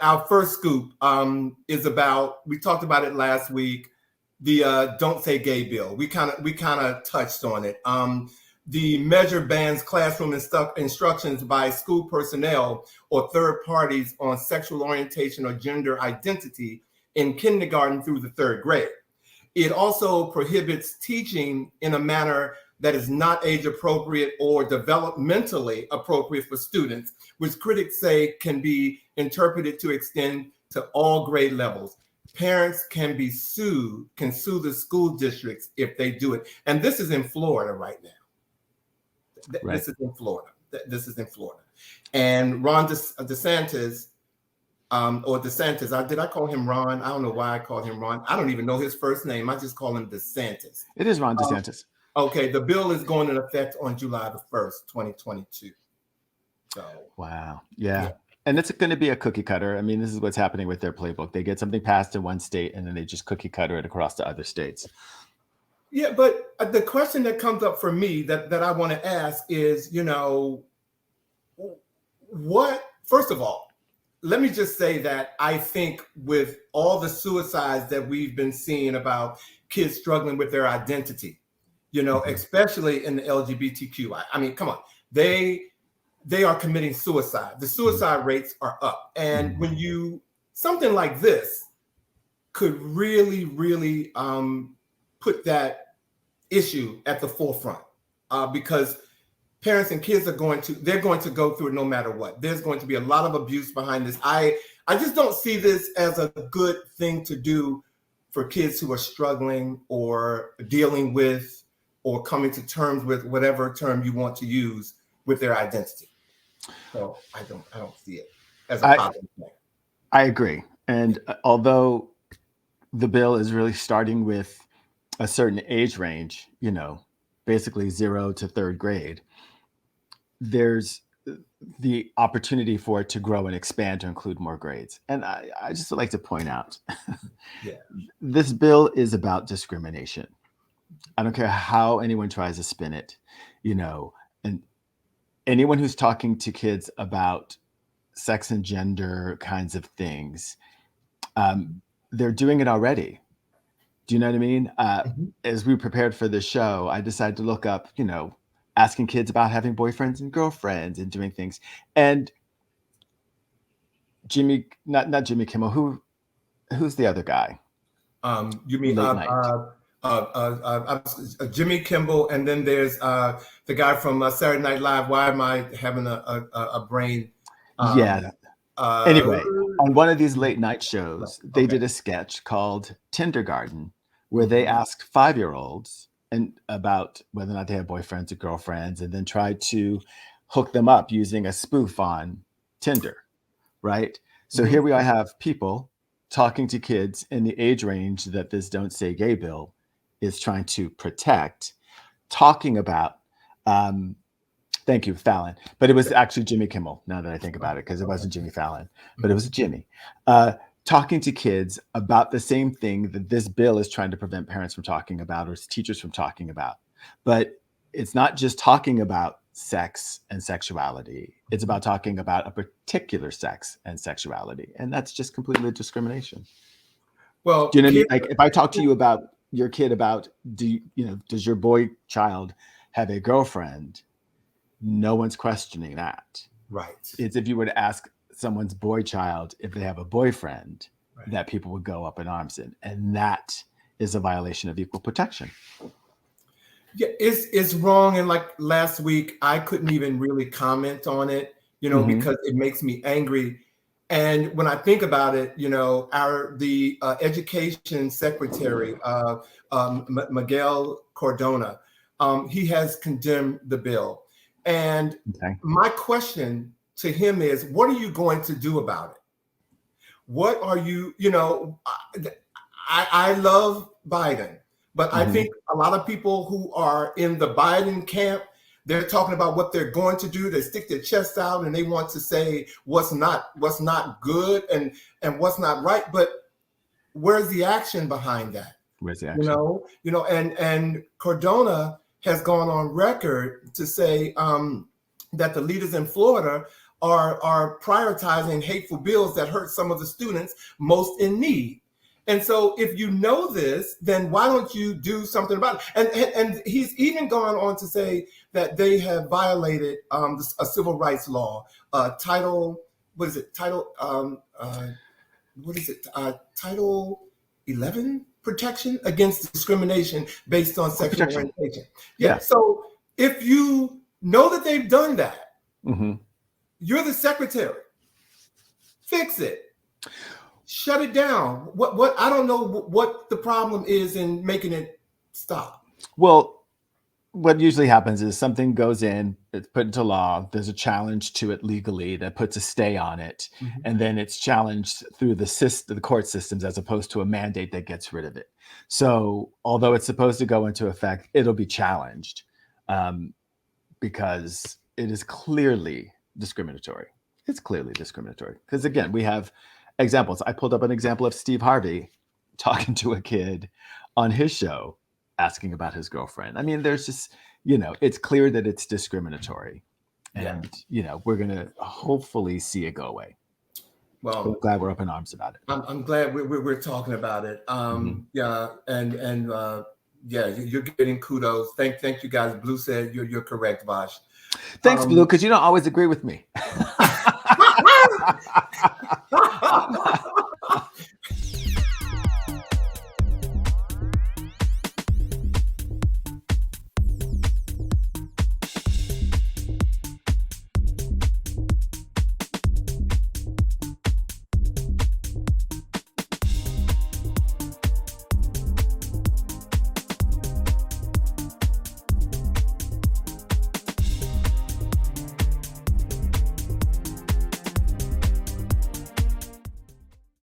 our first scoop is about, we talked about it last week, the Don't Say Gay bill. We kind of touched on it. The measure bans classroom instructions by school personnel or third parties on sexual orientation or gender identity in kindergarten through the third grade. It also prohibits teaching in a manner that is not age appropriate or developmentally appropriate for students, which critics say can be interpreted to extend to all grade levels. Parents can sue the school districts if they do it. And this is in Florida right now. Right. This is in Florida. This is in Florida. And Ron DeSantis, did I call him Ron? I don't know why I called him Ron. I don't even know his first name. I just call him DeSantis. It is Ron DeSantis. Okay, the bill is going into effect on July the 1st, 2022. So wow. Yeah. And it's going to be a cookie cutter. I mean, this is what's happening with their playbook. They get something passed in one state and then they just cookie cutter it across to other states. Yeah, but the question that comes up for me that I want to ask is, first of all, let me just say that I think with all the suicides that we've been seeing about kids struggling with their identity, especially in the LGBTQ. I mean, come on, they are committing suicide. The suicide rates are up. And when something like this could really, really put that issue at the forefront because parents and kids they're going to go through it no matter what. There's going to be a lot of abuse behind this. I just don't see this as a good thing to do for kids who are struggling or dealing with or coming to terms with whatever term you want to use with their identity. So I don't see it as a positive thing. I agree. And although the bill is really starting with a certain age range, basically 0 to third grade, there's the opportunity for it to grow and expand to include more grades. And I just would like to point out, this bill is about discrimination. I don't care how anyone tries to spin it, and anyone who's talking to kids about sex and gender kinds of things, they're doing it already. Do you know what I mean? As we prepared for this show, I decided to look up, asking kids about having boyfriends and girlfriends and doing things. And not Jimmy Kimmel, who's the other guy? You mean Jimmy Kimmel, and then there's the guy from Saturday Night Live. Why am I having a brain? Anyway, on one of these late night shows, they did a sketch called Kindergarten, where they asked 5-year-olds about whether or not they had boyfriends or girlfriends, and then tried to hook them up using a spoof on Tinder, right? So here we have people talking to kids in the age range that this Don't Say Gay bill is trying to protect, talking about, thank you, Fallon. But it was actually Jimmy Kimmel, now that I think about it, because it wasn't Jimmy Fallon, but it was Jimmy. Talking to kids about the same thing that this bill is trying to prevent parents from talking about or teachers from talking about. But it's not just talking about sex and sexuality. It's about talking about a particular sex and sexuality. And that's just completely discrimination. Well, do you know what I mean? Like if I talk to you about your kid about, does your boy child have a girlfriend? No one's questioning that. Right. It's if you were to ask someone's boy child if they have a boyfriend, that people would go up in arms in. And that is a violation of equal protection. Yeah, it's wrong. And like last week, I couldn't even really comment on it, because it makes me angry. And when I think about it, the education secretary, Miguel Cardona, he has condemned the bill. And my question to him is, what are you going to do about it? What are you, I love Biden, but I think a lot of people who are in the Biden camp, they're talking about what they're going to do. They stick their chests out and they want to say what's not good and what's not right. But where's the action behind that? Where's the action? And Cardona has gone on record to say that the leaders in Florida are prioritizing hateful bills that hurt some of the students most in need. And so if you know this, then why don't you do something about it? And he's even gone on to say that they have violated a civil rights law, Title 11 protection against discrimination based on sexual orientation. Yeah. So if you know that they've done that, you're the secretary. Fix it. Shut it down. What I don't know what the problem is in making it stop. Well, what usually happens is something goes in, it's put into law, there's a challenge to it legally that puts a stay on it, and then it's challenged through the court systems as opposed to a mandate that gets rid of it. So although it's supposed to go into effect, it'll be challenged because it is clearly discriminatory. It's clearly discriminatory because, again, we have examples. I pulled up an example of Steve Harvey talking to a kid on his show asking about his girlfriend. I mean, there's just, it's clear that it's discriminatory. And, we're going to hopefully see it go away. Well, I'm glad we're up in arms about it. I'm glad we're talking about it. Yeah. And you're getting kudos. Thank you guys. Blue said you're correct, Vash. Thanks, Blue, because you don't always agree with me.